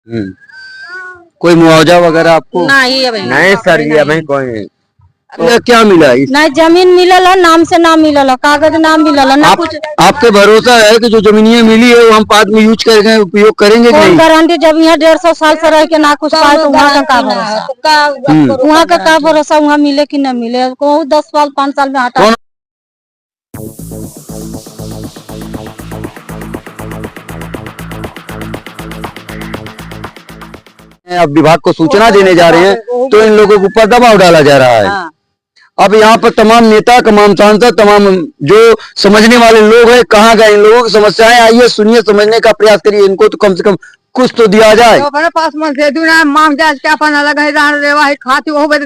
कोई मुआवजा वगैरह आपको? नहीं सर, ये भाई कोई क्या मिला? नहीं जमीन मिलल है, नाम से ना मिलल है, कागज ना मिलल है, ना कुछ। आपके भरोसा है कि जो जमीनियाँ मिली है वो हम बाद में यूज करेंगे, उपयोग करेंगे? कौन गारंटी? जब यहाँ 150 साल से रह के ना कुछ पाए तो वहाँ का क्या भरोसा? वहाँ का क्या भरोसा वहाँ मिले कि न मिले? 10 साल 5 साल में हटा। अब विभाग को सूचना देने जा रहे हैं तो इन लोगों के ऊपर दबाव डाला जा रहा है। अब यहाँ पर तमाम नेता, तमाम सांसद, तमाम जो समझने वाले लोग हैं, कहाँ गए इन लोगों की समस्याएं? आइए सुनिए, समझने का प्रयास करिए, इनको तो कम से कम कुछ तो दिया जाए।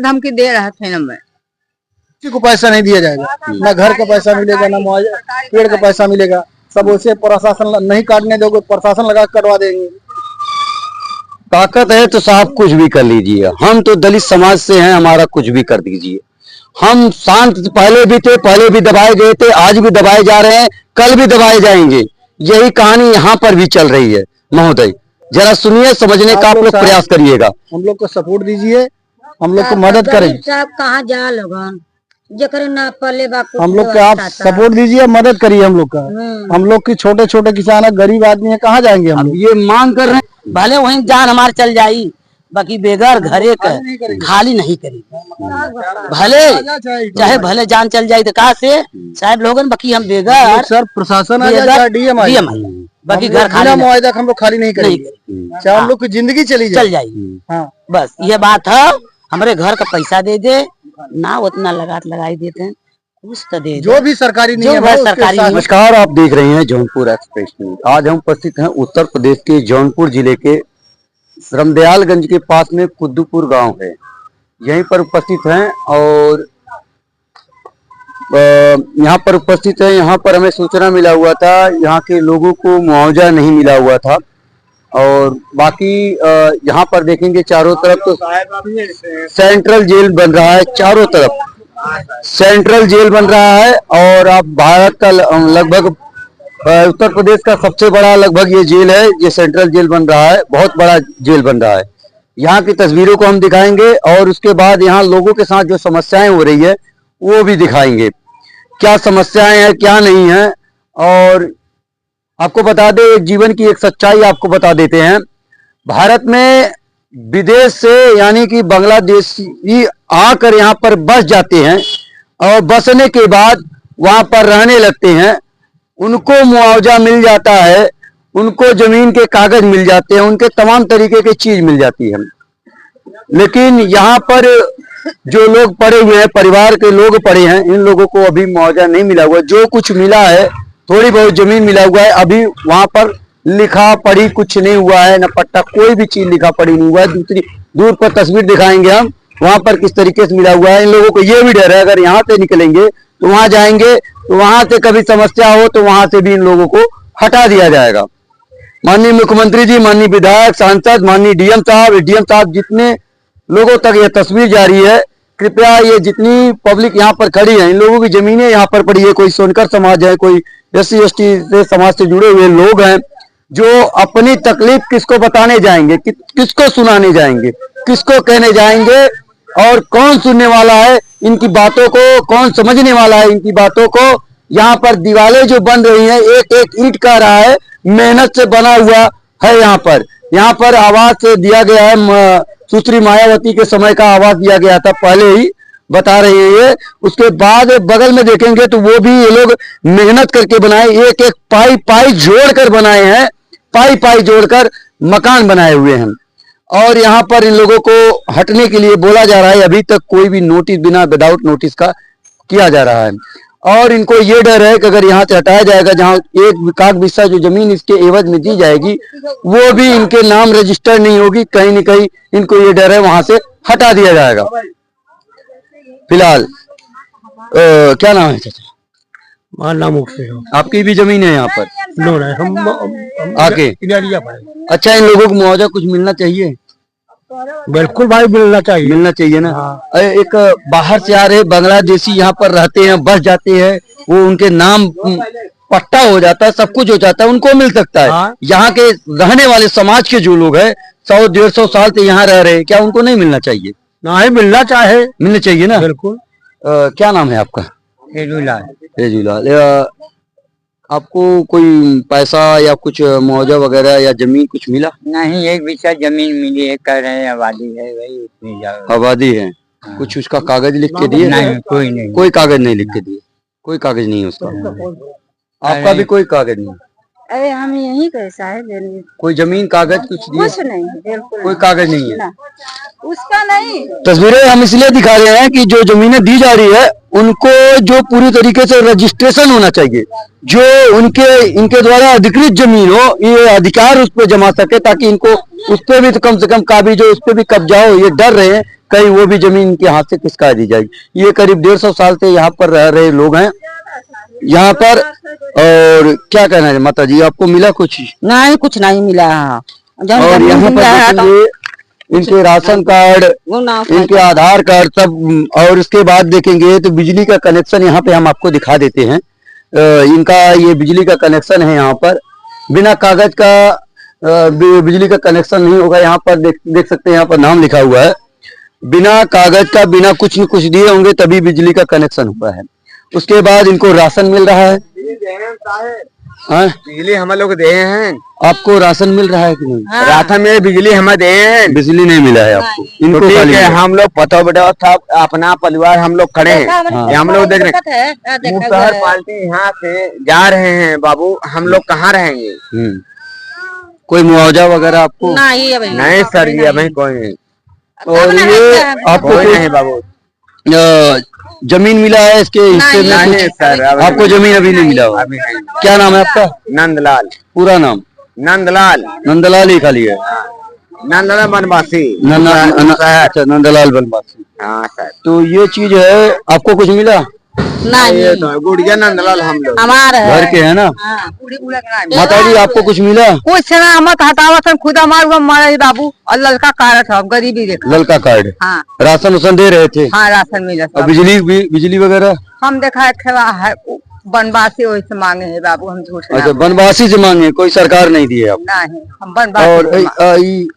धमकी दे रहे थे, किसी को पैसा नहीं दिया जाएगा, न घर का पैसा मिलेगा, न मुआवजा पेड़ का पैसा मिलेगा। सब उसे प्रशासन नहीं काटने दोगे, प्रशासन लगा करवा देंगे। ताकत है तो साहब कुछ भी कर लीजिए। हम तो दलित समाज से हैं, हमारा कुछ भी कर दीजिए। हम शांत पहले भी थे, पहले भी दबाए गए थे, आज भी दबाए जा रहे हैं, कल भी दबाए जाएंगे। यही कहानी यहाँ पर भी चल रही है। महोदय जरा सुनिए, समझने का आप लोग प्रयास करिएगा। हम लोग को सपोर्ट दीजिए, हम लोग को मदद करें। कहाँ जा लोग हम लोग का आप सपोर्ट दीजिए, मदद करिए हम लोग का। हम लोग की छोटे छोटे किसान है, गरीब आदमी है, कहाँ जाएंगे हम? ये मांग कर रहे हैं भले वहीं जान हमार चल जाई, बाकी बेगर घरे का खाली नहीं करेगी। भले चाहे भले जान चल जाए तो कहा से साहब लोगन, बाकी हम बेगर सर प्रशासन आ जाए, डीएम बाकी घर खाली मुआवजा हम लोग खाली नहीं करेंगे, चाहे हम लोग की जिंदगी चल जाएगी। हाँ बस ये बात है। हमारे घर का पैसा दे दे ना, उतना लगाई देते हैं, कुछ तो दे जो भी सरकारी नियम है सरकारी। नमस्कार, आप देख रहे हैं जौनपुर एक्सप्रेस न्यूज। आज हम उपस्थित हैं उत्तर प्रदेश के जौनपुर जिले के रामदयालगंज के पास में कुद्दूपुर गांव है, यहीं पर उपस्थित हैं और यहाँ पर उपस्थित है। यहाँ पर हमें सूचना मिला हुआ था, यहाँ के लोगों को मुआवजा नहीं मिला हुआ था। और बाकी यहाँ पर देखेंगे चारों तरफ तो सेंट्रल जेल बन रहा है, चारों तरफ सेंट्रल जेल बन रहा है। और आप भारत का लगभग उत्तर प्रदेश का सबसे बड़ा लगभग ये जेल है, ये सेंट्रल जेल बन रहा है, बहुत बड़ा जेल बन रहा है। यहाँ की तस्वीरों को हम दिखाएंगे और उसके बाद यहाँ लोगों के साथ जो समस्याएं हो रही है वो भी दिखाएंगे, क्या समस्याएं हैं क्या नहीं है। और आपको बता दें, एक जीवन की एक सच्चाई आपको बता देते हैं। भारत में विदेश से यानी कि बांग्लादेशी आकर यहाँ पर बस जाते हैं और बसने के बाद वहां पर रहने लगते हैं, उनको मुआवजा मिल जाता है, उनको जमीन के कागज मिल जाते हैं, उनके तमाम तरीके की चीज मिल जाती है। लेकिन यहाँ पर जो लोग पड़े हुए हैं, परिवार के लोग पड़े हैं, इन लोगों को अभी मुआवजा नहीं मिला हुआ। जो कुछ मिला है, थोड़ी बहुत जमीन मिला हुआ है, अभी वहां पर लिखा पढ़ी कुछ नहीं हुआ है, न पट्टा, कोई भी चीज लिखा पढ़ी नहीं हुआ है। दूसरी दूर पर तस्वीर दिखाएंगे हम, वहां पर किस तरीके से मिला हुआ है। इन लोगों को ये भी डर है, अगर यहाँ से निकलेंगे तो वहां जाएंगे तो वहां से कभी समस्या हो तो वहां से भी इन लोगों को हटा दिया जाएगा। माननीय मुख्यमंत्री जी, माननीय विधायक, सांसद, माननीय डीएम साहब, जितने लोगों तक यह तस्वीर जा रही है, कृपया ये जितनी पब्लिक यहाँ पर खड़ी है, इन लोगों की जमीनें यहाँ पर पड़ी है, कोई सोनकर समाज है, कोई SC ST समाज से जुड़े हुए लोग हैं, जो अपनी तकलीफ किसको बताने जाएंगे, किसको सुनाने जाएंगे, किसको कहने जाएंगे, और कौन सुनने वाला है इनकी बातों को, कौन समझने वाला है इनकी बातों को। यहाँ पर दीवारें जो बन रही हैं, एक एक ईंट का रहा है, मेहनत से बना हुआ है। यहाँ पर आवाज दिया गया है, सुश्री मायावती के समय का आवाज दिया गया था, पहले ही बता रहे हैं ये। उसके बाद बगल में देखेंगे तो वो भी ये लोग मेहनत करके बनाए, एक एक पाई जोड़कर बनाए हैं, पाई जोड़कर मकान बनाए हुए हैं। और यहाँ पर इन लोगों को हटने के लिए बोला जा रहा है, अभी तक कोई भी नोटिस बिना विदाउट नोटिस का किया जा रहा है। और इनको ये डर है कि अगर यहाँ से हटाया जाएगा, जहाँ एक काग बिस्सा जो जमीन इसके एवज में दी जाएगी वो भी इनके नाम रजिस्टर नहीं होगी, कहीं न कहीं इनको ये डर है वहां से हटा दिया जाएगा। फिलहाल क्या नाम है चाचा? हमारा नाम आपकी भी जमीन है यहाँ पर? हम आके। अच्छा, इन लोगों को मुआवजा कुछ मिलना चाहिए? बिल्कुल भाई मिलना चाहिए। मिलना चाहिए ना। एक बाहर से आ रहे बांग्लादेशी यहाँ पर रहते हैं, बस जाते हैं, वो उनके नाम पट्टा हो जाता है, सब कुछ हो जाता है, उनको मिल सकता है। हाँ। यहाँ के रहने वाले समाज के जो लोग हैं 100-150 साल से यहाँ रह रहे हैं, क्या उनको नहीं मिलना चाहिए? नहीं मिलना चाहे, मिलना चाहिए ना। बिल्कुल। क्या नाम है आपका? हेजूलाल। हेजूलाल। आपको कोई पैसा या कुछ मुआवजा वगैरह या जमीन कुछ मिला? नहीं, एक बिस्सा जमीन मिली है, कह रहे हैं आबादी है भाई उतनी ज्यादा। आबादी है। कुछ उसका कागज लिख के दिए? नहीं, कोई नहीं। कोई कागज नहीं लिख के दिए? कोई कागज नहीं है उसका? आपका भी कोई कागज नहीं? अरे हम यही कैसा है, कोई जमीन कागज कुछ दिए? कुछ नहीं, बिल्कुल कोई कागज नहीं है। उसका नहीं। तस्वीरें हम इसलिए दिखा रहे हैं कि जो जमीनें दी जा रही है उनको जो पूरी तरीके से रजिस्ट्रेशन होना चाहिए, जो इनके द्वारा अधिकृत जमीन हो, ये अधिकार उस पर जमा सके, ताकि इनको उस पर भी तो कम से कम काबिज हो, उस पर भी कब्जा हो। ये डर रहे हैं कहीं वो भी जमीन इनके हाथ से किसका दी जाएगी। ये करीब 150 साल से यहाँ पर रह रहे लोग हैं यहाँ पर। और क्या कहना है माता जी, आपको मिला कुछ? नहीं, कुछ नहीं मिला। और यहाँ पर देखेंगे इनके राशन कार्ड, इनके आधार कार्ड सब, और उसके बाद देखेंगे तो बिजली का कनेक्शन यहाँ पे हम आपको दिखा देते हैं। इनका ये बिजली का कनेक्शन है यहाँ पर, बिना कागज का बिजली का कनेक्शन नहीं होगा। यहाँ पर देख सकते हैं, यहाँ पर नाम लिखा हुआ है, बिना कागज का, बिना कुछ न कुछ दिए होंगे तभी बिजली का कनेक्शन हुआ है। उसके बाद इनको राशन मिल रहा है। बिजली हम लोग दे हैं। आपको राशन मिल रहा है कि नहीं? राशन में बिजली हमें दे हैं। बिजली नहीं मिला है आपको? इनको तो ठीक खाली है, है। हम लोग पता बटा था, अपना परिवार हम लोग खड़े हैं। ये हम लोग देख रहे हैं, मुसहर पार्टी यहाँ से जा रहे हैं बाबू, हम लोग कहाँ रहेंगे? कोई मुआवजा वगैरह आपको? नहीं सर, ये हमें कोई नहीं। और ये आपको कोई कोई नहीं बाबू। जमीन मिला है इसके हिस्से में? नहीं कुछ? सर, आपको जमीन अभी नहीं मिला होगा। अभी नहीं। क्या नाम है आपका? नंदलाल। पूरा नाम? नंदलाल। नंदलाल ही खाली है? नंदलाल बनवासी। अच्छा, नंदलाल बनवासी। हाँ सर। तो ये चीज है, आपको कुछ मिला? ये तो गुड़िया नंदलाल हम लोग हमारे घर के है ना। माता जी आपको कुछ मिला? कुछ ना, हम हटावत खुद हमारे मारे बाबू, और लड़का कारत है, गरीबी देखा। लड़का कार्ड? हाँ। राशन उसन दे रहे थे? हाँ, राशन मिला। और बिजली वगैरह? हम देखा है बनवासी वैसे मांगे है बाबू, हम झूठ अच्छा, बनवासी से मांगे, कोई सरकार नहीं दी है आपको? नहीं, हम बनवासी। और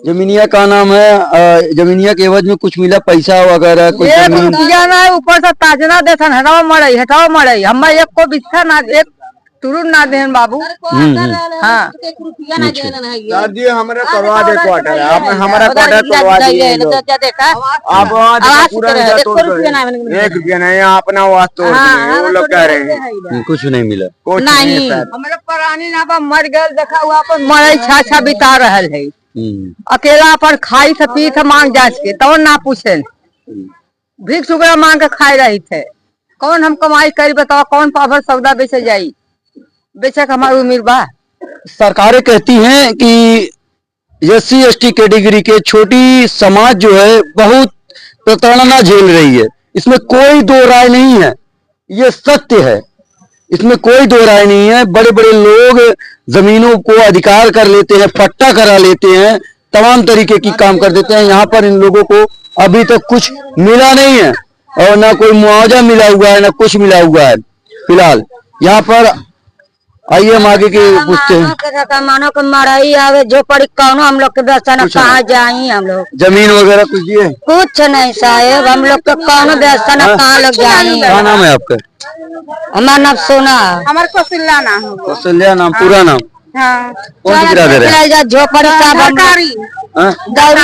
जमीनिया का नाम है, जमीनिया के एवज में कुछ मिला, पैसा वगैरह? कोई जमीन? ना ऊपर से ताजना देसन, हटाओ मरई हम एक को बिस्सा ना, एक तुरु ना देन बाबू। हाँ, सर जी हमारे करवा दे क्वार्टर, आप हमारा क्वार्टर करवा दिए। आप एक रुपया नहीं, अपना वास्तव वो लोग कह रहे हैं कुछ नहीं मिला? कुछ नहीं सर। हमारे पुरानी ना मर गए, देखा हुआ पर मरई छा बिता रहल है। अकेला पर खाई से पी से मांग जांच के, तो ना पूछे, भिक्स वगैरह मांग के खाए रही थे। कौन हम कमाई करी बताओ, कौन पाभर सौदा बेचे जाई? बेचक हमारी उम्र बा। सरकारें कहती हैं कि SC/ST कैटेगरी के छोटी समाज जो है बहुत प्रताड़ना झेल रही है। इसमें कोई दो राय नहीं है, ये सत्य है, इसमें कोई दो राय नहीं है। बड़े बड़े लोग जमीनों को अधिकार कर लेते हैं, पट्टा करा लेते हैं, तमाम तरीके की काम कर देते हैं। यहाँ पर इन लोगों को अभी तक कुछ मिला नहीं है, और ना कोई मुआवजा मिला हुआ है, ना कुछ मिला हुआ है फिलहाल यहाँ पर। आइए हम आगे के पूछते हैं। मानो के मरई आवे जो पड़ी कौनो, हम लोग के व्यवस्था न कहाँ जाई। हम लोग जमीन वगैरह कुछ दिए? कुछ नहीं साहेब, हम लोग के कौनो व्यवस्था न कहाँ लोग जाई। क्या नाम है आपका? हमारा नाम सोना। हमारे कौशल्या नाम है। कौशल्या नाम? पूरा नाम? हाँ। कौन सी बिरादर है? झोपड़ी का दौरी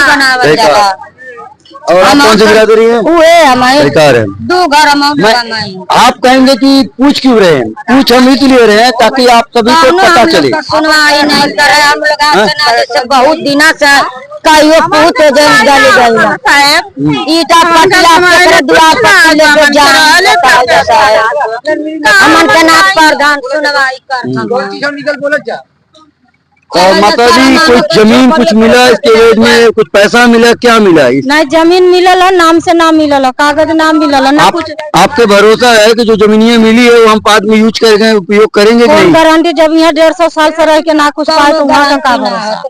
बनावल जाला। और आप कौन सी बिरादरी है? बेकार है। दो घर आप कहेंगे कि पूछ क्यों रहे हैं? पूछ हम इसलिए रहे हैं ताकि आप सभी को पता चले। सुनवाई नहीं करे हम लोग, बहुत दिना से कईयो पूछ डाली गई ईटा पटला द्वार पर लेके जाए अमन के नाथ प्रधान सुनवाई कर। और माता जी कुछ जमीन कुछ मिला इसके एवज में, कुछ पैसा मिला, क्या मिला? नहीं जमीन मिलल है, नाम से नाम मिलल है, कागज नाम मिलल है ना कुछ। आपके भरोसा है कि जो जमीनियां मिली है वो हम बाद में यूज करेंगे, उपयोग करेंगे कि नहीं? गारंटी जब यहाँ 150 साल से रह के ना कुछ पाए तो वहाँ का क्या भरोसा?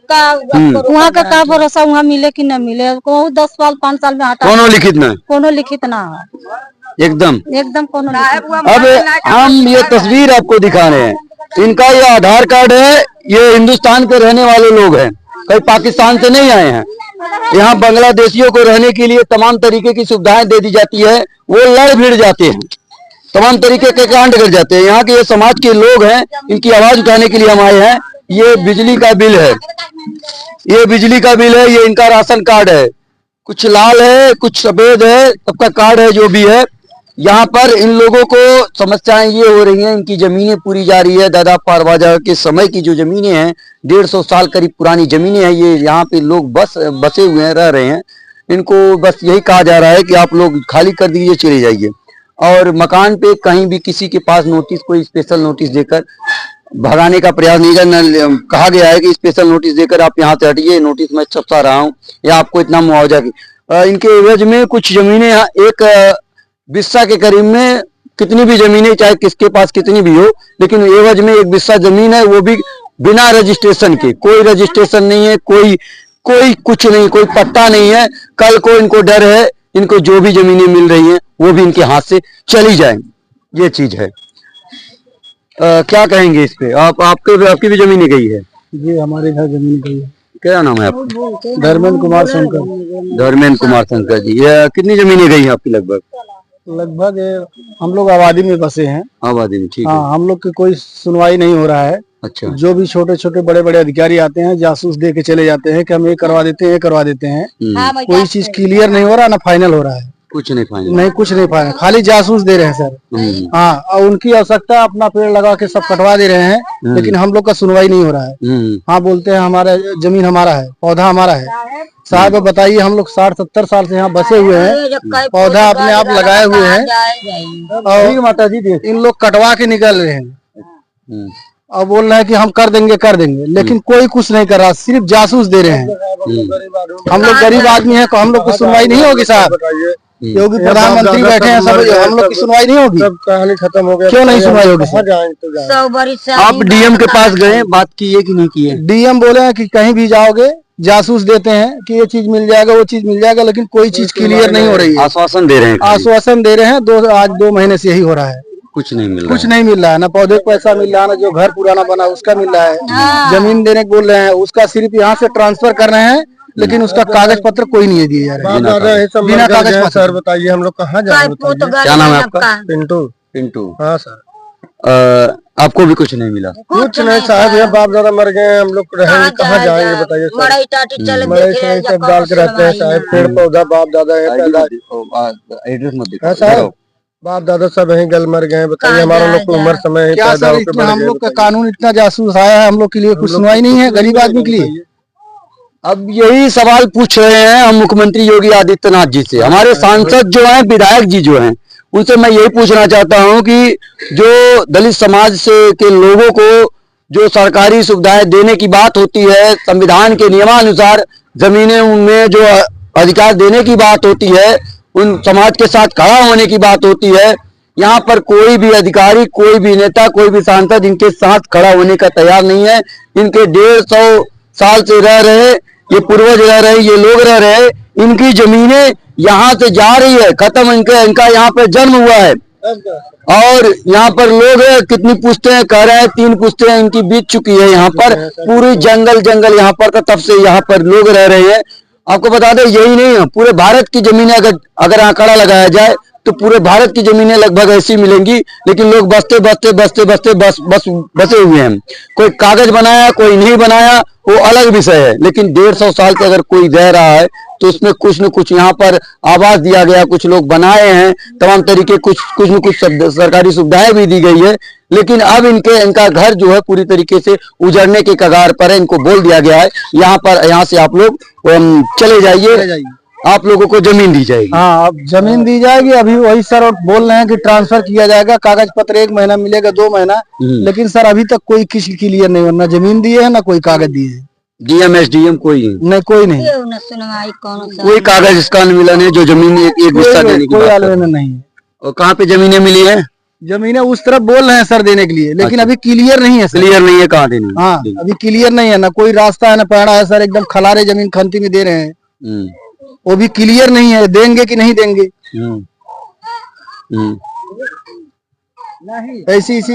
वहाँ का क्या भरोसा वहाँ मिले कि न मिले? 10 साल 5 साल में हटा कोनो लिखित ना, कोनो लिखित ना है, एकदम कोनो। अब हम ये तस्वीर आपको दिखा रहे हैं, इनका ये आधार कार्ड है, ये हिंदुस्तान के रहने वाले लोग हैं, कहीं पाकिस्तान से नहीं आए हैं। यहाँ बांग्लादेशियों को रहने के लिए तमाम तरीके की सुविधाएं दे दी जाती है, वो लड़ भिड़ जाते हैं, तमाम तरीके के कांड कर जाते हैं। यहाँ के ये समाज के लोग हैं, इनकी आवाज उठाने के लिए हम आए हैं। ये बिजली का बिल है, ये बिजली का बिल है, ये इनका राशन कार्ड है, कुछ लाल है कुछ सफेद है, सबका कार्ड है जो भी है। यहाँ पर इन लोगों को समस्याएं ये हो रही हैं, इनकी जमीनें पूरी जा रही है। दादा परवाजा के समय की जो जमीनें हैं, 150 साल करीब पुरानी जमीनें हैं, ये यहाँ पे लोग बसे हुए हैं, रह रहे हैं। इनको बस यही कहा जा रहा है कि आप लोग खाली कर दीजिए, चले जाइए। और मकान पे कहीं भी किसी के पास नोटिस, कोई स्पेशल नोटिस देकर भगाने का प्रयास नहीं करना। कहा गया है कि स्पेशल नोटिस देकर आप यहाँ से हटिए, नोटिस मैं छपा रहा हूँ या आपको इतना मुआवजा की। इनके एवज में कुछ जमीनें, एक बिस्सा के करीब में कितनी भी जमीनें, चाहे किसके पास कितनी भी हो, लेकिन एवज में एक बिस्सा जमीन है, वो भी बिना रजिस्ट्रेशन के, कोई रजिस्ट्रेशन नहीं है, कोई कुछ नहीं, कोई पट्टा नहीं है। कल को इनको डर है, इनको जो भी जमीनें मिल रही हैं वो भी इनके हाथ से चली जाए, ये चीज है। क्या कहेंगे इस पे? आपकी भी जमीनें गई है? जी हमारे घर जमीन गई है। क्या नाम है आपका? धर्मेंद्र कुमार शंकर। धर्मेंद्र कुमार शंकर जी, ये कितनी जमीनें गई हैं आपकी? लगभग हम लोग आबादी में बसे हैं। आबादी में, ठीक है। हाँ, हम लोग की कोई सुनवाई नहीं हो रहा है। अच्छा। जो भी छोटे छोटे बड़े बड़े अधिकारी आते हैं, जासूस दे के चले जाते हैं कि हम ये करवा देते हैं, ये करवा देते हैं। कोई चीज क्लियर नहीं हो रहा, ना फाइनल हो रहा है। कुछ नहीं फाइनल, नहीं कुछ नहीं फाइनल, खाली जासूस दे रहे हैं सर। हाँ, और उनकी आवश्यकता अपना पेड़ लगा के सब कटवा दे रहे हैं, लेकिन हम लोग का सुनवाई नहीं हो रहा है। हाँ, बोलते हैं हमारा जमीन हमारा है, पौधा हमारा है। साहब बताइए, हम लोग 60-70 साल से यहाँ बसे हुए हैं, पौधा अपने आप लगाए हुए हैं, और माता जी इन लोग कटवा के निकल रहे हैं और बोल रहे हैं कि हम कर देंगे, लेकिन कोई कुछ नहीं कर रहा, सिर्फ जासूस दे रहे हैं। हम लोग गरीब आदमी हैं, तो हम लोग की सुनवाई नहीं होगी साहब। योगी प्रधानमंत्री बैठे हैं, सब हम लोग की सुनवाई नहीं होगी। सब कहानी खत्म हो गया, क्यों नहीं सुनवाई होगी? आप डीएम के पास गए, बात की है कि नहीं की है? डीएम बोले हैं कि कहीं भी जाओगे जासूस देते हैं कि ये चीज मिल जाएगा, वो चीज मिल जाएगा, लेकिन कोई चीज क्लियर नहीं हो रही है। आश्वासन दे रहे हैं, आश्वासन दे रहे हैं। आज 2 महीने से यही हो रहा है, कुछ नहीं मिल रहा है। ना पौधे को पैसा मिल रहा है, ना जो घर पुराना बना उसका मिल रहा है। जमीन देने को बोल रहे हैं, उसका सिर्फ यहाँ से ट्रांसफर कर रहे हैं, लेकिन उसका कागज पत्र कोई नहीं दिए जा रहा है, बिना कागज पत्र। सर बताइए हम लोग कहाँ जाए? क्या नाम है आपका? पिंटू। हाँ सर। आपको भी कुछ नहीं मिला? कुछ नहीं साहब, यहाँ बाप दादा मर गए, हम लोग रहेंगे कहाँ जाएंगे बताइए? सब डाल के रहते हैं साहब, पेड़ पौधा बाप दादा है पैदा। एड्रेस मत दिखाओ साहब, बाप दादा सब यहीं गल मर गए, बताइए हमारा लोग को उम्र समय पैदा होकर हम लोग का कानून इतना जासूस आया है, हम लोग के लिए कुछ सुनवाई नहीं है, गरीब आदमी के लिए। अब यही सवाल पूछ रहे हैं हम मुख्यमंत्री योगी आदित्यनाथ जी से। हमारे सांसद जो हैं, विधायक जी जो हैं, उनसे मैं यही पूछना चाहता हूं कि जो दलित समाज से के लोगों को जो सरकारी सुविधाएं देने की बात होती है, संविधान के नियमानुसार जमीनें में जो अधिकार देने की बात होती है, उन समाज के साथ खड़ा होने की बात होती है, यहाँ पर कोई भी अधिकारी, कोई भी नेता, कोई भी सांसद इनके साथ खड़ा होने का तैयार नहीं है। इनके 150 साल से रह रहे, ये पूर्वज रह रहे, ये लोग रह रहे, इनकी जमीनें यहाँ से जा रही है, खत्म। इनका यहाँ पे जन्म हुआ है, और यहाँ पर लोग कितनी पुश्तें कह रहे हैं, 3 पुश्तें इनकी बीत चुकी है। यहाँ पर पूरी जंगल यहाँ पर, तब से यहाँ पर लोग रह रहे हैं। आपको बता दें, यही नहीं है, पूरे भारत की जमीनें अगर आंकड़ा लगाया जाए तो पूरे भारत की जमीनें लगभग ऐसी मिलेंगी, लेकिन लोग बसे हुए हैं। कोई कागज बनाया, कोई नहीं बनाया, वो अलग विषय है, लेकिन 150 साल से अगर कोई रह रहा है तो उसमें कुछ न कुछ यहाँ पर आवास दिया गया, कुछ लोग बनाए हैं, तमाम तरीके कुछ न कुछ सरकारी सुविधाएं भी दी गई है, लेकिन अब इनका घर जो है पूरी तरीके से उजड़ने के कगार पर है। इनको बोल दिया गया है यहाँ से आप लोग चले जाइए, आप लोगों को जमीन दी जाएगी। हाँ, अब जमीन दी जाएगी। अभी वही सर बोल रहे हैं कि ट्रांसफर किया जाएगा, कागज पत्र 1 महीना मिलेगा, 2 महीना, लेकिन सर अभी तक कोई किसी क्लियर नहीं, ना जमीन दिए है ना कोई कागज दिए है। डीएम एसडीएम कोई नहीं, कोई नहीं, कोई कागज इसका नहीं मिला नहीं जो जमीन एक हिस्सा देने की कोई बात कर। आलवान नहीं है। और कहाँ पे जमीनें मिली है? जमीनें उस तरफ बोल रहे हैं सर देने के लिए, लेकिन अभी क्लियर नहीं है सर। क्लियर नहीं है कहाँ देनी। हाँ, अभी क्लियर नहीं है, ना कोई रास्ता है ना पैड़ा है सर, एकदम खलारे जमीन खंती में दे रहे हैं, वो भी क्लियर नहीं है देंगे कि नहीं देंगे। ऐसी इसी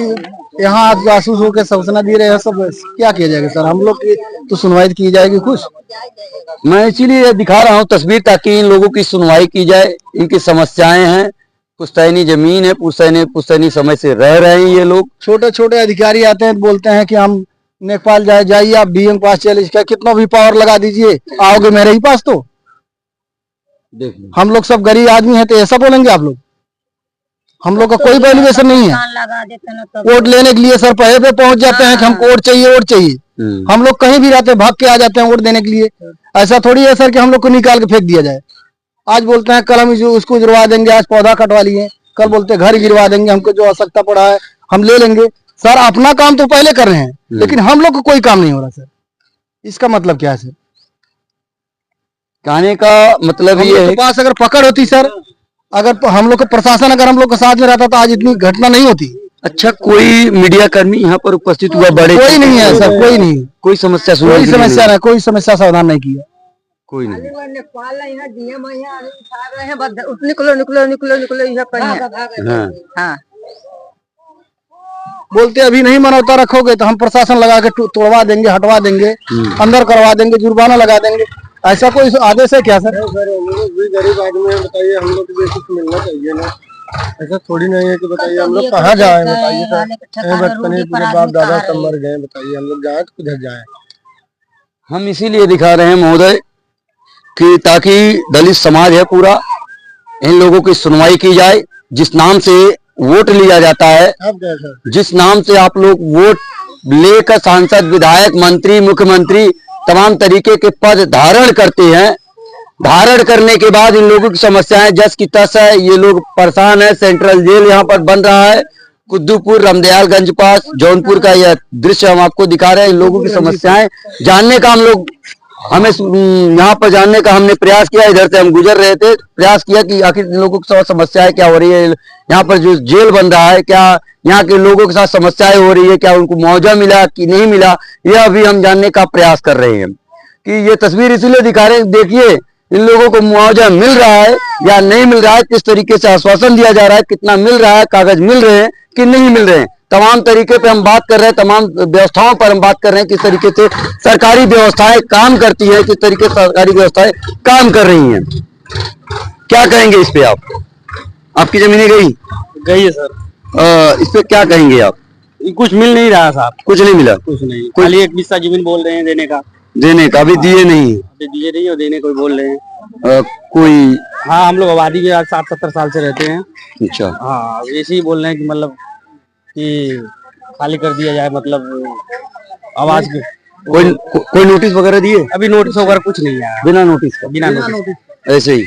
यहाँ आज जासूस होकर सूचना दे रहे हैं सब, क्या किया जाएगा सर? हम लोग की तो सुनवाई की जाएगी कुछ। मैं इसीलिए दिखा रहा हूँ तस्वीर ताकि इन लोगों की सुनवाई की जाए। इनकी समस्याएं हैं, पुश्तैनी जमीन है, पुश्तैनी समय से रह रहे हैं ये लोग। छोटे छोटे अधिकारी आते हैं बोलते हैं कि हम नेपाल जाइए आप डीएम पास चले, इसका कितना भी पावर लगा दीजिए, आओगे मेरे ही पास तो हम लोग सब गरीब आदमी हैं, तो ऐसा बोलेंगे आप लोग? हम लोग का कोई वैल्यूएशन नहीं है। वोट लेने के लिए सर पहले पे पहुंच जाते हैं कि हमको वोट चाहिए, वोट चाहिए। हम लोग कहीं भी रहते हैं भाग के आ जाते हैं वोट देने के लिए। ऐसा थोड़ी है सर कि हम लोग को निकाल के फेंक दिया जाए। आज बोलते हैं कल हम उसको गिरवा देंगे, आज पौधा कटवा लिए, कल बोलते हैं घर गिरवा देंगे, हमको जो आवश्यकता पड़ा है हम ले लेंगे। सर अपना काम तो पहले कर रहे हैं, लेकिन हम लोग को कोई काम नहीं हो रहा सर। इसका मतलब क्या है सर? कहने का मतलब ये है पास अगर पकड़ होती सर, अगर हम लोग का प्रशासन अगर हम लोग के साथ में रहता तो आज इतनी घटना नहीं होती। अच्छा, कोई मीडिया कर्मी यहाँ पर उपस्थित हुआ? बड़े कोई नहीं है सर, कोई नहीं, कोई समस्या सुनी? कोई समस्या नहीं, कोई समस्या समाधान नहीं किया, कोई नहीं। हाँ, बोलते अभी नहीं मनौता रखोगे तो हम प्रशासन लगा के तोड़वा देंगे, हटवा देंगे, अंदर करवा देंगे, जुर्माना लगा देंगे। ऐसा कोई आदेश है क्या सर? सर हम लोग भी गरीब आदमी है, बताइए हम लोग को कुछ मिलना चाहिए ना। ऐसा थोड़ी नहीं है कि बताइए हम लोग कहाँ जाए, बताइए सर, बचपन पूरे बाप दादा सब मर गए, बताइए हम लोग जाए तो किधर जाए? हम इसीलिए दिखा रहे हैं महोदय कि ताकि दलित समाज है पूरा, इन लोगों की सुनवाई की जाए। जिस नाम से वोट लिया जाता है, जिस नाम से आप लोग वोट लेकर सांसद, विधायक, मंत्री, मुख्यमंत्री तमाम तरीके के पद धारण करते हैं, धारण करने के बाद इन लोगों की समस्याएं जस की तस है। ये लोग परेशान है। सेंट्रल जेल यहाँ पर बन रहा है, कुद्दूपुर रामदयालगंज पास जौनपुर का यह दृश्य हम आपको दिखा रहे हैं। इन लोगों की समस्याएं जानने का हमें यहाँ पर जानने का हमने प्रयास किया। इधर से हम गुजर रहे थे, प्रयास किया कि आखिर इन लोगों के साथ समस्याएं क्या हो रही है, यहाँ पर जो जेल बन रहा है क्या यहाँ के लोगों के साथ समस्याएं हो रही है, क्या उनको मुआवजा मिला कि नहीं मिला, यह अभी हम जानने का प्रयास कर रहे हैं। कि ये तस्वीर इसलिए दिखा रहे हैं, देखिए इन लोगों को मुआवजा मिल रहा है या नहीं मिल रहा है, किस तरीके से आश्वासन दिया जा रहा है, कितना मिल रहा है, कागज मिल रहे हैं कि नहीं मिल रहे हैं, तमाम तरीके पे हम बात कर रहे हैं, तमाम व्यवस्थाओं पर हम बात कर रहे हैं, किस तरीके से सरकारी व्यवस्थाएं काम करती है, किस तरीके से सरकारी व्यवस्थाएं काम कर रही हैं। क्या कहेंगे इस पे आप? आपकी जमीनें गई है सर। इस पे क्या कहेंगे आप? कुछ मिल नहीं रहा साहब, कुछ नहीं मिला, कुछ नहीं, खाली एक हिस्सा जमीन बोल रहे हैं देने का अभी दिए नहीं, दिए नहीं और देने को बोल रहे हैं। कोई हाँ, हम लोग आबादी में 60-70 साल से रहते हैं। अच्छा, हाँ, ऐसे ही बोल रहे हैं कि मतलब कि खाली कर दिया जाए, मतलब आवाज कोई नोटिस वगैरह दिए? अभी नोटिस वगैरह कुछ नहीं आया, बिना नोटिस का, बिना नोटिस ऐसे ही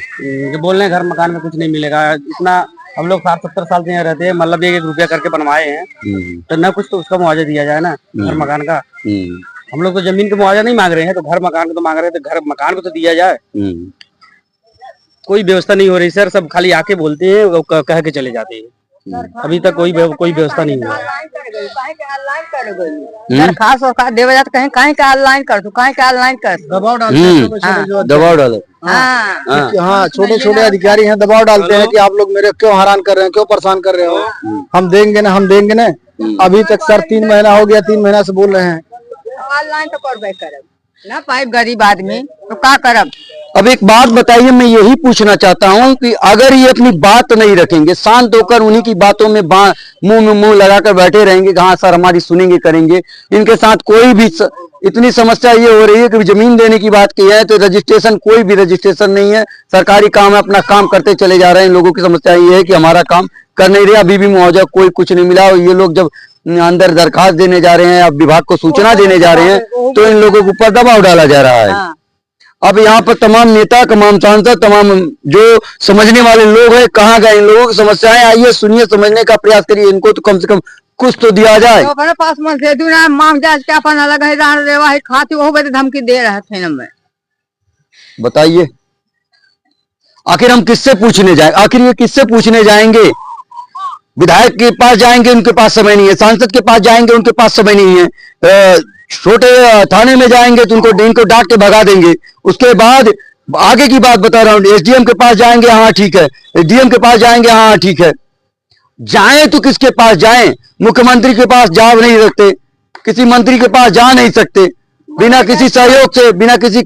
जो बोल रहे हैं घर मकान में कुछ नहीं मिलेगा। इतना हम लोग 60-70 साल से यहाँ रहते हैं, मतलब 1-1 रुपया करके बनवाए हैं, तो न कुछ तो उसका मुआवजा दिया जाए ना, घर मकान का। हम लोग तो जमीन का मुआवजा नहीं मांग रहे हैं, तो घर मकान को तो मांग रहे हैं, तो घर मकान को तो दिया जाए। कोई व्यवस्था नहीं हो रही सर, सब खाली आके बोलते हैं, कह के चले जाते हैं। अभी तक कोई व्यवस्था नहीं हुआ। दरखास्त और देवे जाते कहीं कहीं का ऑनलाइन कर दो, कहीं का ऑनलाइन कर दो, दबाव डालते हैं, दबाव डालो। हाँ, छोटे छोटे अधिकारी हैं, दबाव डालते हैं कि आप लोग मेरे क्यों हैरान कर रहे हैं, क्यों परेशान कर रहे हो, हम देंगे ना, हम देंगे ना। अभी तक सर 3 महीना हो गया, 3 महीना से बोल रहे हैं। ऑनलाइन तो करबे करब ना, पाइप गरीब आदमी तो क्या करब। अब एक बात बताइए, मैं यही पूछना चाहता हूँ कि अगर ये अपनी बात नहीं रखेंगे, शांत होकर उन्हीं की बातों में मुंह में मुंह लगाकर बैठे रहेंगे, हाँ सर हमारी सुनेंगे करेंगे, इनके साथ कोई भी इतनी समस्या ये हो रही है कि जमीन देने की बात की है तो रजिस्ट्रेशन, कोई भी रजिस्ट्रेशन नहीं है, सरकारी काम है, अपना काम करते चले जा रहे हैं। लोगों की समस्या ये है कि हमारा काम कर नहीं रहे, अभी भी मुआवजा कोई कुछ नहीं मिला। और ये लोग जब अंदर दरखास्त देने जा रहे हैं, अब विभाग को सूचना देने जा रहे हैं, तो इन लोगों के ऊपर दबाव डाला जा रहा है। अब यहाँ पर तमाम नेता, तमाम सांसद, तमाम जो समझने वाले लोग हैं, कहाँ गए? इन लोगों की समस्याएं आइए, सुनिए, समझने का प्रयास करिए। इनको तो कम से कम कुछ तो दिया जाए। तो अपने पास मन से दूना मांग जाए क्या अपन अलग है दान देवा है खाती वो बड़े धमकी दे रहे थे हमें। बताइए आखिर हम किससे पूछने जाए? आखिर ये किससे पूछने जाएंगे? विधायक के पास जाएंगे, उनके पास समय नहीं है। सांसद के पास जाएंगे, उनके पास समय नहीं है। छोटे थाने में जाएंगे तो इनको डांट के भगा देंगे। उसके बाद आगे की बात बता रहा हूँ, एसडीएम के पास जाएंगे, हाँ ठीक है। डीएम के पास जाएंगे, हाँ ठीक है। जाएं तो किसके पास जाएं? मुख्यमंत्री के पास जा नहीं सकते, किसी मंत्री के पास जा नहीं सकते, बिना किसी सहयोग से, बिना किसी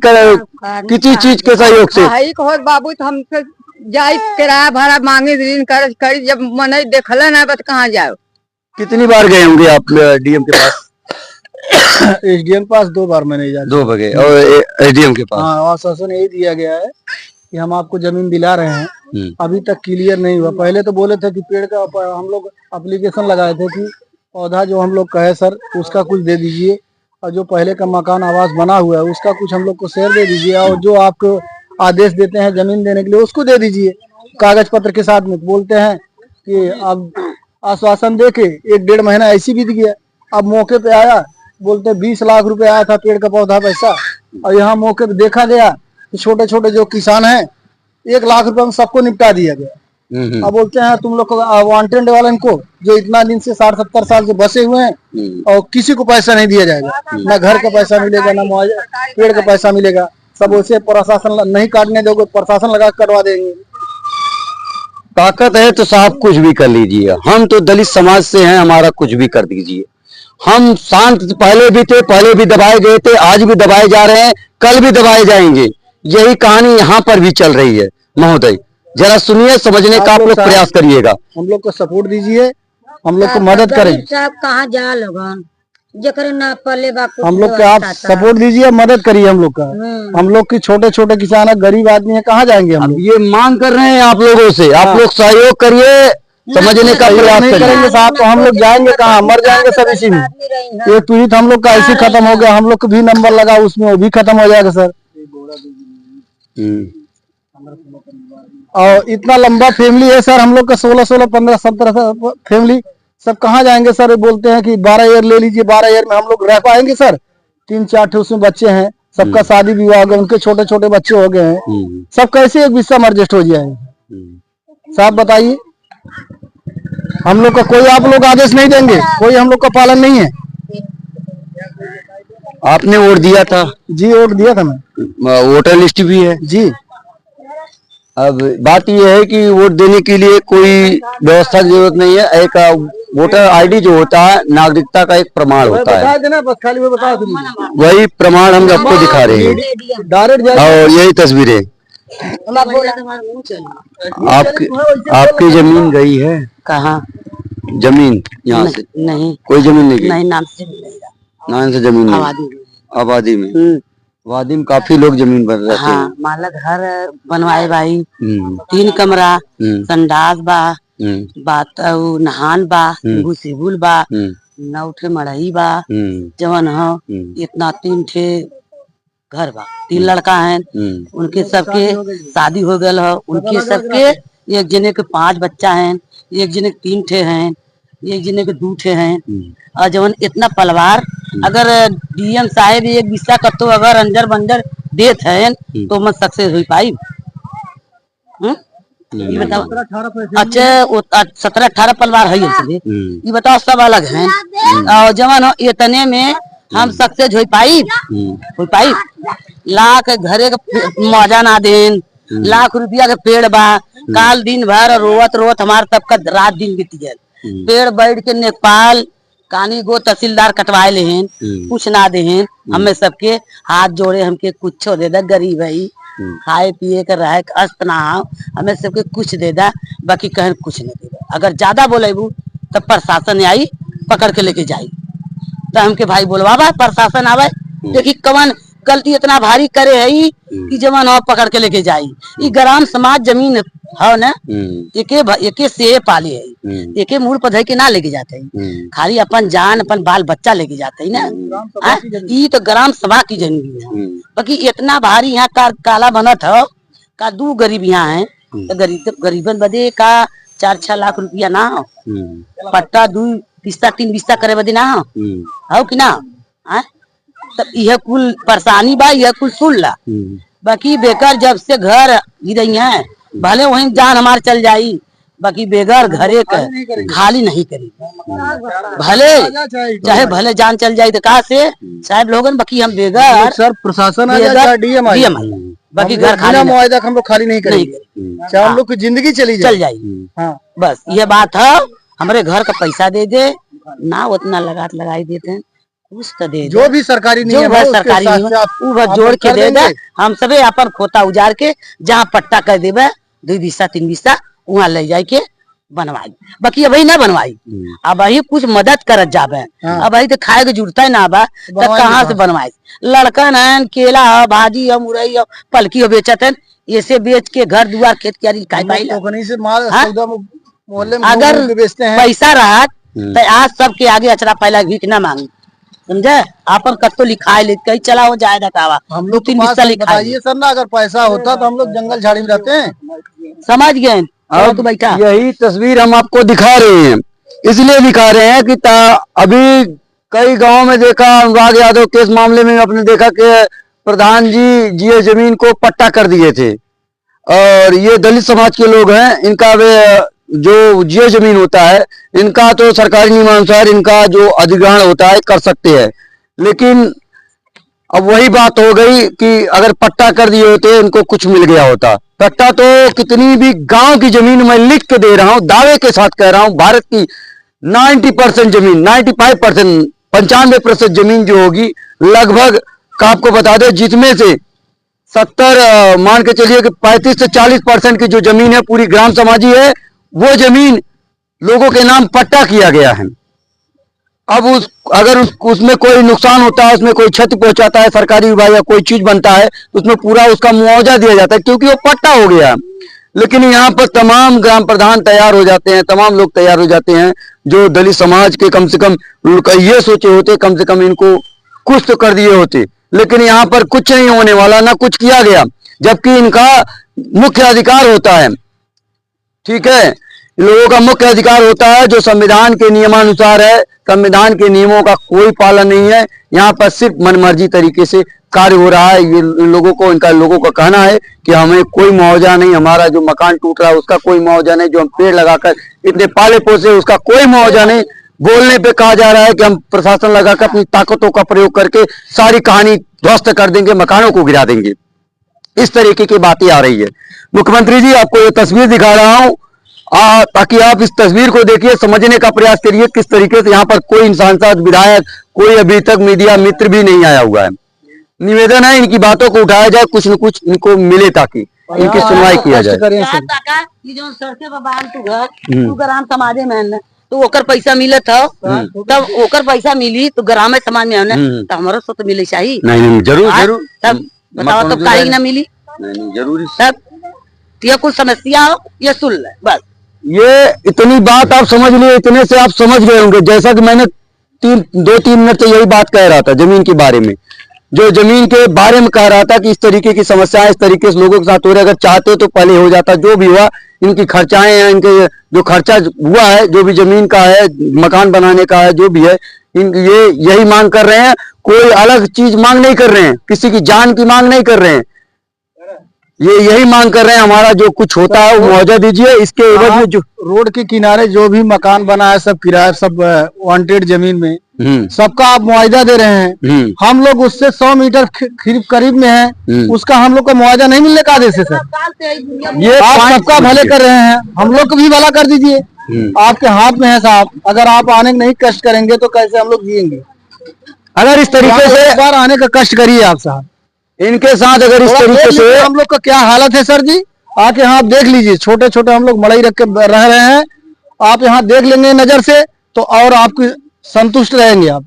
चीज के सहयोग से। भाई कहो बाबू तो हम जाई किराया भाड़ा मांगे ऋण कर करी, जब मन देखल ना बस कहाँ जाओ। कितनी बार गए होंगे आप डीएम के पास? एसडीएम पास 2 बार मैंने जा 2 बजे और एसडीएम के पास। हाँ, आश्वासन यही दिया गया है कि हम आपको जमीन दिला रहे हैं। अभी तक क्लियर नहीं हुआ। पहले तो बोले थे कि पेड़ का हम लोग एप्लीकेशन लगाए थे कि पौधा जो हम लोग कहे सर उसका कुछ दे दीजिए, और जो पहले का मकान आवास बना हुआ है उसका कुछ हम लोग को शेयर दे दीजिए, और जो आपको आदेश देते हैं जमीन देने के लिए उसको दे दीजिए कागज पत्र के साथ में। बोलते हैं कि अब आश्वासन दे के 1-1.5 महीना ऐसी बीत गया। अब मौके पे आया, बोलते 20 लाख रुपए आया था पेड़ का पौधा पैसा, और यहाँ मौके पे देखा गया कि छोटे छोटे जो किसान हैं 1 लाख रुपए में सबको निपटा दिया गया। अब बोलते हैं तुम लोग को वांटेड वाले इनको जो इतना दिन से 60-70 साल से बसे हुए हैं और किसी को पैसा नहीं दिया जाएगा, ना घर का पैसा मिलेगा, ना मुआवजा पेड़ का पैसा मिलेगा। सब वैसे प्रशासन नहीं काटने दोगे, प्रशासन लगा करवा देंगे। ताकत है तो साहब कुछ भी कर लीजिए। हम तो दलित समाज से हैं, हमारा कुछ भी कर दीजिए। हम शांत पहले भी थे, पहले भी दबाए गए थे, आज भी दबाए जा रहे हैं, कल भी दबाए जाएंगे। यही कहानी यहाँ पर भी चल रही है। महोदय जरा सुनिए, समझने का आप लोग प्रयास करिएगा। हम लोग को सपोर्ट दीजिए, हम लोग को मदद करें। साहब कहाँ जा लोगन जकर ना पले बा हम लोग का आप सपोर्ट दीजिए, मदद करिए हम लोग का। हम लोग की छोटे छोटे किसान है, गरीब आदमी है, कहाँ जाएंगे हम लोग? ये मांग कर रहे हैं आप लोगों से, आप लोग सहयोग करिए, समझने का प्रयास नहीं करेंगे साहब तो हम लोग जाएंगे कहाँ? मर जाएंगे सब इसी में। ये पीड़ित हम लोग का ऐसे खत्म हो गया। हम लोग को भी नंबर लगा उसमें, वो भी खत्म हो जाएगा सर। और इतना लंबा फैमिली है सर, हम लोग का 16, 15, 17 फैमिली, सब कहाँ जाएंगे सर? बोलते हैं कि 12 ईयर ले लीजिए, 12 ईयर में हम लोग रह पाएंगे सर? 3-4 ठे उसमें बच्चे हैं, सबका शादी विवाह हो गया, उनके छोटे छोटे बच्चे हो गए हैं, सब कैसे एक विषय में एडजस्ट हो जाएंगे साहब? बताइए। हम लोग का कोई आप लोग आदेश नहीं देंगे, कोई हम लोग का पालन नहीं है। आपने वोट दिया था? जी वोट दिया था मैं, वोटर लिस्ट भी है जी। अब बात यह है कि वोट देने के लिए कोई व्यवस्था की जरूरत नहीं है। एक वोटर आईडी जो होता है, नागरिकता का एक प्रमाण होता है, बस खाली वो बता दो, वही प्रमाण हम आपको दिखा रहे हैं। डायरेक्ट और यही तस्वीरें आपकी जमीन गई है? कहाँ जमीन यहाँ से नहीं, कोई जमीन नहीं गई? नहीं, नाम से मिलेगा, नाम से जमीन नहीं? आबादी में वादी में काफी लोग जमीन बन रहे हैं। माला घर बनवाए भाई, 3 कमरा, संडास बा, बात नहान बा, सिबुल बा, 9 ठे मड़ई बा, जवन हो इतना 3 ठे घर बा, 3 लड़का हैं, उनके सबके शादी हो गए हो, उनके सबके एक जने के 5 बच्चा हैं, एक जने के 3 ठे हैं, एक जने के 2 ठे हैं। और जवन इतना परिवार अगर डीएम साहेब एक विषय का तो अगर अंदर बंदर देत है तो मैं सक्सेस हो पाई। ये बताओ। अच्छा 17-18 परिवार है ये बताओ, सब अलग हैं और जवन इतने में हम सक्सेस हो पाई? लाख घरे के मौजा ना देन, लाख रुपया के पेड़ बा, काल दिन भर रोवत रोवत हमारे सबका रात दिन बीत गया। पेड़ बैठ के नेपाल कानी गो तहसीलदार कटवाए ले हैं, कुछ ना दे हैं। हमें सबके हाथ जोड़े, हमके कुछ दे दा, गरीब है, खाए पिए कर रहे अस्त ना हो, हमें सबके कुछ दे दा, बाकी कहीं कुछ नहीं दे दा। अगर ज्यादा बोलेबू तब प्रशासन आई पकड़ के लेके जाई, तो हमके भाई बोलवा प्रशासन आवे, देखी कवन गलती इतना भारी करे है कि जवान पकड़ के लेके जाई। ये ग्राम समाज जमीन हाँ ना, एके से पाले है, एके मूल पधे के ना लेके जाते हैं, खाली अपन जान अपन बाल बच्चा लेके जाते है ना। ये तो ग्राम सभा की जमीन है, बाकी इतना भारी यहाँ काला बनत है का दू गरीब यहाँ है, तो गरीबन बदे का 4-6 लाख रुपया ना हो, पट्टा 2 बिस्ता 3 बिस्ता करे बदे ना हो कि ना। तब यह कुल परेशानी बा, यह कुल सुन ला। बाकी बेकार जब से घर गिरई है, भले वहीं जान हमार चल जाई, बाकी बेगर घरे का खाली नहीं करी, भले चाहे भले जान चल जाए तो कहा से साहब लोगन, बाकी हम बेगर सर प्रशासन आ जाए, डीएम बाकी घर खाली मुआवजा हम लोग खाली नहीं करेंगे, चाहे हम लोग की जिंदगी चल जाएगी। हाँ बस ये बात है, हमारे घर का पैसा दे दे ना, उतना लगाई देते हैं, कुछ तो दे जो भी सरकारी नियम है, सरकारी नियम जोड़ के दे दे, हम सबे अपन खोता उजाड़ के जहाँ पट्टा कर देवे 2 बिस्सा 3 बिस्सा वहाँ ले जाए के बनवाई, बाकी अभी ना बनवाई, अब अही कुछ मदद करत जावे। अब अही तो खाए के जुड़ता ना बा, तो कहाँ से बनवाई। लड़कन है, केला है, भाजी है, मुरई है, पलकी हो बेचत है, ऐसे बेच के घर दुआर खेत क्यारी खाई पाई। अगर पैसा रहा तो आज सबके आगे अचरा पहला भीख ना मांगी, समझे, आपन कत्तो लिखाए ले कहीं चला हो जाएगा कावा, हम लोग 3 बिस्सा लिखाइए सर ना, अगर पैसा होता तो हम लोग जंगल झाड़ी में रहते हैं, समझ गए। अब बैठा यही तस्वीर हम आपको दिखा रहे हैं, इसलिए दिखा रहे हैं कि अभी कई गांव में देखा, अनुराग यादव के इस मामले में आपने देखा कि प्रधान जी जमीन को पट्टा कर दिए थे, और ये दलित समाज के लोग हैं, इनका वे जो जियो जमीन होता है इनका तो सरकारी नियमानुसार इनका जो अधिग्रहण होता है कर सकते हैं, लेकिन अब वही बात हो गई कि अगर पट्टा कर दिए होते इनको कुछ मिल गया होता। पट्टा तो कितनी भी गांव की जमीन मैं लिख के दे रहा हूं, दावे के साथ कह रहा हूं, भारत की 90% जमीन 95% 95% जमीन जो होगी लगभग का आपको बता दे, जिसमें से 70 मान के चलिए कि 35 से 40% की जो जमीन है पूरी ग्राम समाजी है, वो जमीन लोगों के नाम पट्टा किया गया है। अब अगर उसमें कोई नुकसान होता है, उसमें कोई क्षति पहुंचाता है सरकारी विभाग या कोई चीज बनता है तो उसमें पूरा उसका मुआवजा दिया जाता है, क्योंकि वो पट्टा हो गया। लेकिन यहाँ पर तमाम ग्राम प्रधान तैयार हो जाते हैं, तमाम लोग तैयार हो जाते हैं जो दलित समाज के कम से कम ये सोचे होते कम से कम इनको कुछ तो कर दिए होते, लेकिन यहाँ पर कुछ नहीं होने वाला, ना कुछ किया गया, जबकि इनका मुख्य अधिकार होता है। ठीक है, लोगों का मुख्य अधिकार होता है जो संविधान के नियमानुसार है, संविधान के नियमों का कोई पालन नहीं है, यहाँ पर सिर्फ मनमर्जी तरीके से कार्य हो रहा है। ये इनका लोगों का कहना है कि हमें कोई मुआवजा नहीं, हमारा जो मकान टूट रहा है उसका कोई मुआवजा नहीं, जो हम पेड़ लगाकर इतने पाले पोसे उसका कोई मुआवजा नहीं। बोलने पे कहा जा रहा है कि हम प्रशासन लगाकर अपनी ताकतों का प्रयोग करके सारी कहानी ध्वस्त कर देंगे, मकानों को गिरा देंगे, इस तरीके की बातें आ रही है। मुख्यमंत्री जी आपको ये तस्वीर दिखा रहा हूं ताकि आप इस तस्वीर को देखिए, समझने का प्रयास करिए किस तरीके से यहाँ पर कोई इंसान साथ विधायक कोई अभी तक मीडिया मित्र भी नहीं आया हुआ है। निवेदन है इनकी बातों को उठाया जाए, कुछ न कुछ इनको मिले ताकि इनकी सुनवाई किया जाए। ग्राम समाजे में तो ओकर पैसा मिले था, तब ओकर पैसा मिली तो ग्राम समाज में है तो हमारा तो मिले चाहिए। नहीं जरूर जरूर, तब बताओ तब काहे ना मिली, नहीं जरूरी, तब ये कुछ समस्या हो ये सुन ले बस। ये इतनी बात आप समझ लिए, इतने से आप समझ गए होंगे। जैसा कि मैंने 2-3 मिनट से यही बात कह रहा था जमीन के बारे में, जो जमीन के बारे में कह रहा था कि इस तरीके की समस्या इस तरीके से लोगों के साथ हो रही है। अगर चाहते तो पहले हो जाता, जो भी हुआ इनकी खर्चाएं हैं, इनके जो खर्चा हुआ है, जो भी जमीन का है, मकान बनाने का है, जो भी है, ये यही मांग कर रहे हैं, कोई अलग चीज मांग नहीं कर रहे हैं, किसी की जान की मांग नहीं कर रहे हैं, ये यही मांग कर रहे हैं हमारा जो कुछ होता है वो मुआवजा दीजिए। इसके एवज में जो रोड के किनारे जो भी मकान बना है सब किराया, सब वांटेड जमीन में सबका आप मुआवजा दे रहे हैं। हम लोग उससे 100 मीटर करीब में है, उसका हम लोग को मुआवजा नहीं मिलने का आदेश है सर। ये आप सबका भले कर रहे हैं, हम लोग को भी भला कर दीजिए, आपके हाथ में है साहब। अगर आप आने का नहीं कष्ट करेंगे तो कैसे हम लोग जिएंगे। अगर इस तरीके से एक बार आने का कष्ट करिए आप साहब, इनके साथ अगर इस तरीके से हम लोग का क्या हालत है सर जी, आके यहाँ आप देख लीजिए। छोटे छोटे हम लोग मड़ई रख के रह रहे हैं, आप यहाँ देख लेंगे नजर से तो और आपकी संतुष्ट रहेंगे आप।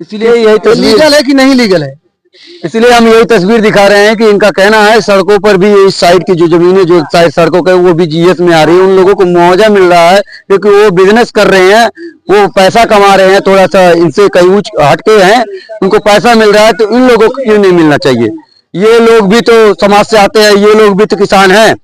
इसलिए यही तो लीगल है कि नहीं लीगल है, इसलिए हम यही तस्वीर दिखा रहे हैं कि इनका कहना है सड़कों पर भी इस साइड की जो जमीनें जो साइड सड़कों के वो भी जीएस में आ रही है, उन लोगों को मुआवजा मिल रहा है क्योंकि वो बिजनेस कर रहे हैं, वो पैसा कमा रहे हैं, थोड़ा सा इनसे कहीं ऊंच हटके हैं, उनको पैसा मिल रहा है, तो इन लोगों को क्यों नहीं मिलना चाहिए? ये लोग भी तो समाज से आते हैं, ये लोग भी तो किसान हैं,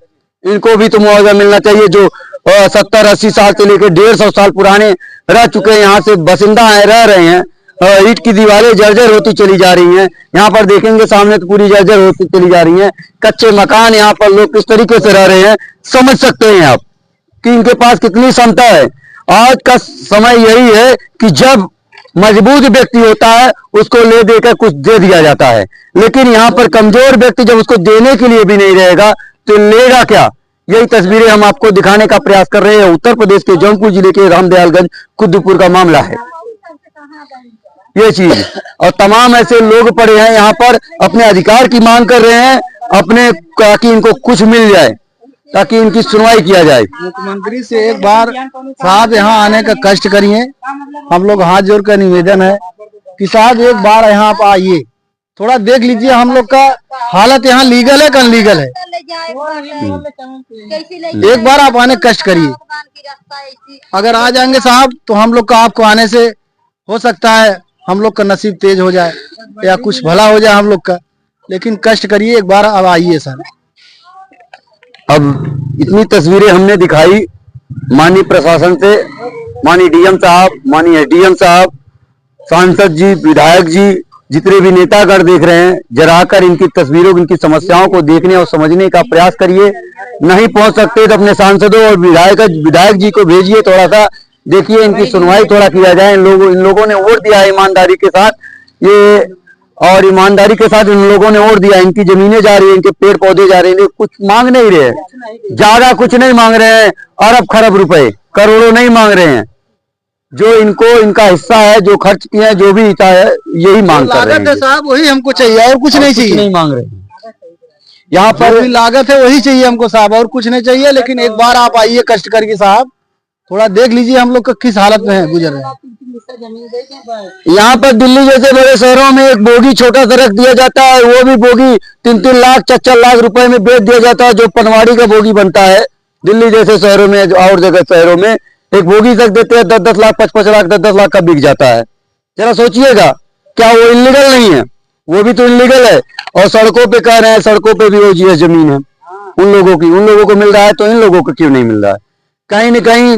इनको भी तो मुआवजा मिलना चाहिए। जो 70-80 साल से लेकर 150 साल पुराने रह चुके हैं, यहाँ से बासिंदा है, रह रहे हैं, ईंट की दीवारें जर्जर होती चली जा रही हैं। यहाँ पर देखेंगे सामने तो पूरी जर्जर होती चली जा रही हैं। कच्चे मकान, यहाँ पर लोग किस तरीके से रह रहे हैं समझ सकते हैं आप कि इनके पास कितनी क्षमता है। आज का समय यही है कि जब मजबूत व्यक्ति होता है उसको ले देकर कुछ दे दिया जाता है, लेकिन यहाँ पर कमजोर व्यक्ति जब उसको देने के लिए भी नहीं रहेगा तो लेगा क्या? यही तस्वीरें हम आपको दिखाने का प्रयास कर रहे हैं। उत्तर प्रदेश के जौनपुर जिले के रामदयालगंज खुद्दीपुर का मामला है ये चीज, और तमाम ऐसे लोग पड़े हैं यहाँ पर अपने अधिकार की मांग कर रहे हैं, अपने ताकि इनको कुछ मिल जाए, ताकि इनकी सुनवाई किया जाए। मुख्यमंत्री से एक बार साहब यहाँ आने का कष्ट करिए, हम लोग हाथ जोड़ कर निवेदन है कि साहब एक बार यहाँ आप आइए, थोड़ा देख लीजिए हम लोग का हालत यहाँ लीगल है कि अनलीगल है। एक बार आप आने कष्ट करिए, अगर आ जाएंगे साहब तो हम लोग का आपको आने से हो सकता है हम लोग का नसीब तेज हो जाए या कुछ भला हो जाए हम लोग का, लेकिन कष्ट करिए एक बार, अब आइए सर। अब इतनी तस्वीरें हमने दिखाई माननीय प्रशासन से, माननीय डीएम साहब, माननीय एसडीएम साहब, सांसद जी, विधायक जी, जितने भी नेतागण देख रहे हैं, जरा आकर इनकी तस्वीरों, इनकी समस्याओं को देखने और समझने का प्रयास करिए। नहीं पहुंच सकते तो अपने सांसदों और विधायक जी को भेजिए, थोड़ा सा देखिए, इनकी सुनवाई थोड़ा किया जाए। इन लोगों ने वोट दिया है ईमानदारी के साथ, ये और ईमानदारी के साथ इन लोगों ने वोट दिया, इनकी जमीनें जा रही है, इनके पेड़ पौधे जा रहे हैं, कुछ मांग नहीं रहे, ज्यादा कुछ नहीं मांग रहे हैं, अरब खरब रुपए करोड़ों नहीं मांग रहे हैं, जो इनको इनका हिस्सा है, जो खर्च किया है, जो भी हिस्सा है, यही मांग कर रहे हैं साहब, वही हमको चाहिए और कुछ नहीं चाहिए, नहीं मांग रहे यहाँ पर भी लागत है वही चाहिए हमको साहब, और कुछ नहीं चाहिए। लेकिन एक बार आप आइए कष्ट करके साहब, थोड़ा देख लीजिए हम लोग का किस हालत में है गुजर रहे हैं। यहाँ पर दिल्ली जैसे बड़े शहरों में एक बोगी छोटा सा रख दिया जाता है, वो भी बोगी 3-3 लाख 4-4 लाख रुपए में बेच दिया जाता है, जो पनवाड़ी का बोगी बनता है। दिल्ली जैसे शहरों में और जगह शहरों में एक बोगी रख देते हैं, 10-10 लाख 55 लाख 10-10 लाख का बिक जाता है। जरा सोचिएगा, क्या वो इलीगल नहीं है? वो भी तो इलीगल है। और सड़कों पे कह रहे हैं, सड़कों पे भी वो जीएस जमीन है उन लोगों की, उन लोगों को मिल रहा है, तो इन लोगों को क्यों नहीं मिल रहा है? कहीं न कहीं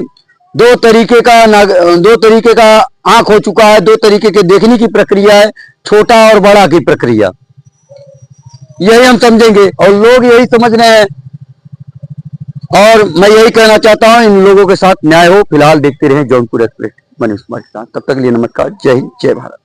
दो तरीके का आंख हो चुका है, दो तरीके के देखने की प्रक्रिया है, छोटा और बड़ा की प्रक्रिया, यही हम समझेंगे और लोग यही समझ रहे हैं। और मैं यही कहना चाहता हूं, इन लोगों के साथ न्याय हो। फिलहाल देखते रहे जौनपुर एक्सप्रेस, मनीष कुमार के साथ। तब तक के लिए नमस्कार, जय हिंद, जय भारत।